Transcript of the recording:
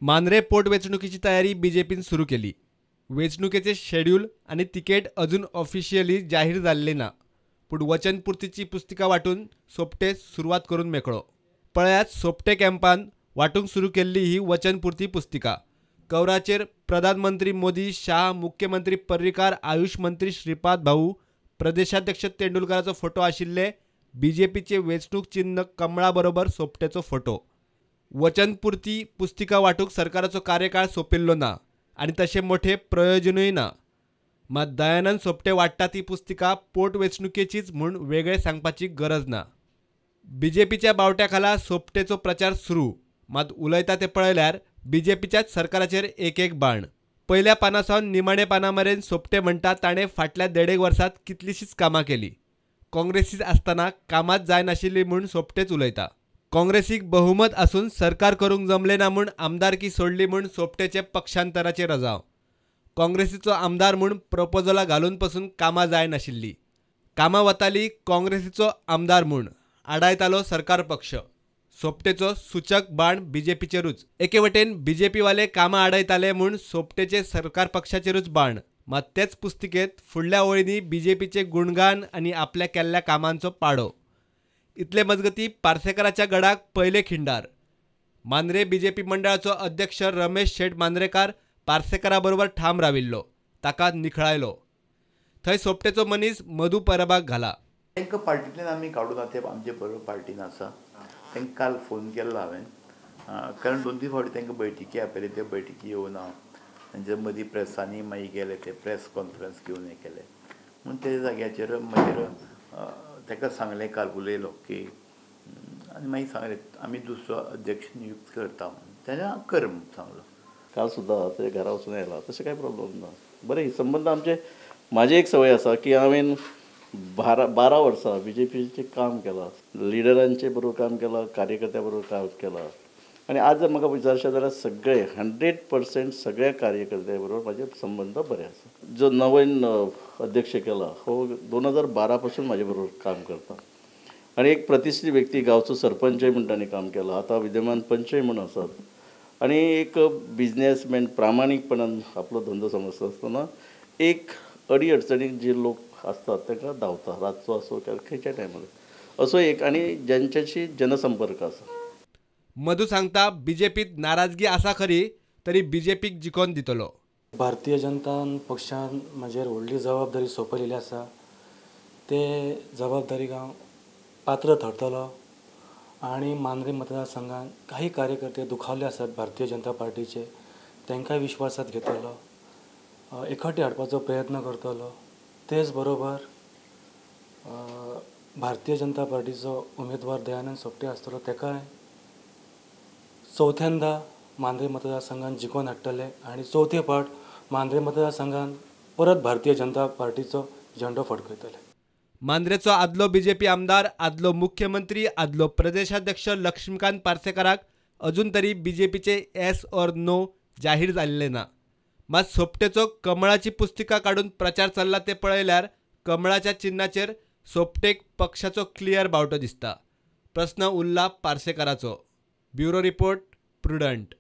मांद्रे पोटवेचणुकीची तयारी बीजेपीन सुरू केली. वेचणुकेचे शेड्यूल आणि तिकीट अजून ऑफिशियली जाहीर झालेले ना, पण वचनपूर्तीची पुस्तिका वाटून सोपटे सुरुवात करून मेकळो. पळयात सोपटे कॅम्पान वाटूंक सुरू केल्ली ही वचनपूर्ती पुस्तिका. कवराचेर प्रधानमंत्री मोदी, शाह, मुख्यमंत्री पर्रीकार, आयुष मंत्री श्रीपाद भाऊ, प्रदेशाध्यक्ष तेंडुलकराचो फोटो आशिल्ले बीजेपीचे वेचणूक चिन्ह कमळा बरोबर सोपटेचो फोटो. वचनपूर्ती पुस्तिका वाटूक सरकाराचो कार्यकाळ सोंपिल्लो ना आणि तशें मोठे प्रयोजनूय ना. मात दयानंद सोपटे वाटता ती पुस्तिका पोटवेचणुकेचीच म्हूण वेगळे सांगपाची गरज ना. बीजेपीच्या बावट्याखाला सोपटेचो प्रचार सुरू. मात उलयता ते पळयल्यार बीजेपीच्याच सरकाराचेर एक बाण. पयल्या पानासावन निमाणे पानामेरेन सोपटे म्हणटा ताणें फाटल्या 1.5 वर्सांत कितलीशीच कामां केली. काँग्रेसीत आसतना कामांच जायनाशिल्ली म्हूण सोपटेच उलयता. काँग्रेसीक बहुमत आसून सरकार करूंक जमलें ना म्हूण आमदारकी सोडली म्हूण सोपटेचे पक्षांतराचेर रजाव. काँग्रेसीचो आमदार म्हूण प्रपोजलां घालून पसून कामां जायनाशिल्लीं. कामां वतालीं काँग्रेसीचो आमदार म्हूण, आडायतालो सरकार पक्ष. सोपटेचो सुचक बाण बीजेपीचेरूच. एके वटेन बीजेपीवाले कामां आडायताले म्हूण सोपटेचे सरकार पक्षाचेरूच बाण. मात तेच पुस्तिकेत फुडल्या ओळींनी बीजेपीचे गुणगान आनी आपल्या केल्ल्या कामांचो पाडो. इतले मजगतीं पार्सेकराच्या गडाक पयले खिंडार. मांद्रे बीजेपी मंडळाचो अध्यक्ष रमेश शेट मांद्रेकार पार्सेकरा बरोबर ठाम राविल्लो. ताका निखळायलो. थंय सोपटेचो मनीस मधू परबाक घाला. तांकां पार्टींतल्यान आमी काडून ते आमचे बरोबर पार्टीन आसा. तांकां काल फोन केल्लो हांवें, कारण 2-3 फावटी तांकां बैठकी आपयले, ते बैठकी येवना. तांचे मदीं प्रेसांनी मागीर गेले, ते प्रेस कॉन्फरन्स घेवन हें केलें म्हूण ते जाग्याचेर मागीर ताका सांगलें, काल उलयलो की आनी मागीर सांगलें आमी दुसरो अध्यक्ष नियुक्त करता म्हणून. ताणें कर म्हणून सांगलो. काल सुद्दां ते घरा वचून येयला, तशें कांय प्रॉब्लेम ना. बरें संबंद आमचे. म्हाजी एक संवय आसा की हांवें 12 वर्सां बीजेपीचें काम केलां, लिडरांचे बरोबर काम केलां, कार्यकर्त्या बरोबर काम केलां. आनी आज जर म्हाका विचारशें जाल्यार सगळे 100% सगळ्या कार्यकर्त्यां बरोबर म्हाजे संबंद बरे आसा. जो नवीन अध्यक्ष केला हो 2012 पासून म्हाजे बरोबर काम करता. आनी एक प्रतिश्ठीत व्यक्ती, गांवचो सरपंचय म्हूण ताणें काम केलां, आतां विद्यमान पंचय म्हूण आसात. आनी एक बिझनेसमॅन प्रामाणीकपणान आपलो धंदो समजता आसतना एक अडी अडचणीक जे लोक आसतात तांकां धांवता, रातचो आसो खंयच्या टायमार असो एक, आनी जांच्याशी जनसंपर्क आसा. मधू सांगता बीजेपीत नाराजगी आसा खरी, तरी बीजेपीक जिखोवन दितलो. भारतीय जनता पक्षान म्हजेर व्हडली जबाबदारी सोंपयलेली आसा. ते जबाबदारीक हांव पात्र थरतलो. आनी मांद्रे मतदारसंघात काही कार्यकर्ते दुखावले आसात भारतीय जनता पार्टीचे, तांकांय विश्वासात घेतलो, एकवटे हाडपाचो प्रयत्न करतलो. तेच बरोबर भारतीय जनता पार्टीचो उमेदवार दयानंद सोपटे आसतलो, ताकाय चवथ्यांदा मांद्रे मतदारसंघात जिखोवन हाडटले आनी चवथे फावट मांद्रे मतदारसंघात परत भारतीय जनता पार्टीचो झेंडो फडकयतले. मांद्रेचो आदलो बीजेपी आमदार, आदलो मुख्यमंत्री, आदलो प्रदेशाध्यक्ष लक्ष्मीकांत पार्सेकाराक अजून तरी बीजेपीचे येस ऑर नो जाहीर जाल्ले ना. मात सोपटेचो कमळाची पुस्तिका काडून प्रचार चल्ला ते पळयल्यार कमळाच्या चिन्हाचेर सोपटेक पक्षाचो क्लियर बावटो दिसता. प्रस्न उरला पार्सेकाराचो. Bureau report, prudent.